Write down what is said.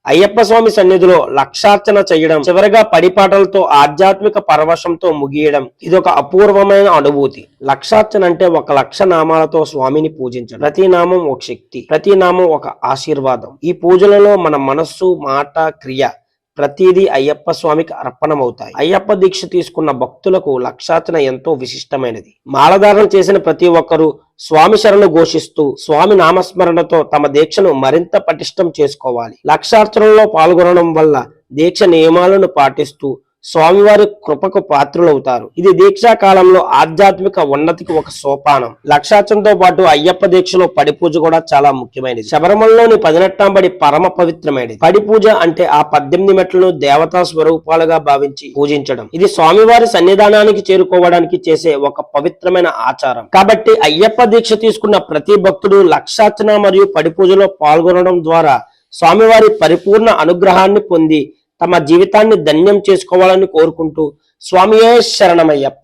అయ్యప్ప స్వామి సన్నిధిలో లక్షార్చన చేయడం, చివరిగా పడిపాటలతో ఆధ్యాత్మిక పరవశంతో ముగియడం ఇదొక అపూర్వమైన అనుభూతి. లక్షార్చన అంటే 1,00,000 నామాలతో స్వామిని పూజించడం. ప్రతి నామం ఒక శక్తి, ప్రతి నామం ఒక ఆశీర్వాదం. ఈ పూజలలో మన మనస్సు, మాట, క్రియ ప్రతిదీ అయ్యప్ప స్వామికి అర్పణమవుతాయి. అయ్యప్ప దీక్ష తీసుకున్న భక్తులకు లక్షార్చన ఎంతో విశిష్టమైనది. మాలధారణ చేసిన ప్రతి ఒక్కరూ స్వామి శరణు ఘోషిస్తూ స్వామి నామస్మరణతో తమ దీక్షను మరింత పటిష్టం చేసుకోవాలి. లక్షార్చనలో పాల్గొనడం వల్ల దీక్ష నియమాలను పాటిస్తూ స్వామివారి కృపకు పాత్రులవుతారు. ఇది దీక్షా కాలంలో ఆధ్యాత్మిక ఉన్నతికి ఒక సోపానం. లక్షార్చనతో పాటు అయ్యప్ప దీక్షలో పడి పూజ కూడా చాలా ముఖ్యమైనది. శబరిమలలోని 18వ పడి పరమ పవిత్రమైనది. పడి పూజ అంటే ఆ 18 మెట్లను దేవతా స్వరూపాలుగా భావించి పూజించడం. ఇది స్వామివారి సన్నిధానానికి చేరుకోవడానికి చేసే ఒక పవిత్రమైన ఆచారం. కాబట్టి అయ్యప్ప దీక్ష తీసుకున్న ప్రతి భక్తుడు లక్షార్చన మరియు పడి పూజలో పాల్గొనడం ద్వారా స్వామివారి పరిపూర్ణ అనుగ్రహాన్ని పొంది తమ జీవితాన్ని ధన్యం చేసుకోవాలని కోరుకుంటూ స్వామియే శరణమయ్యప్ప.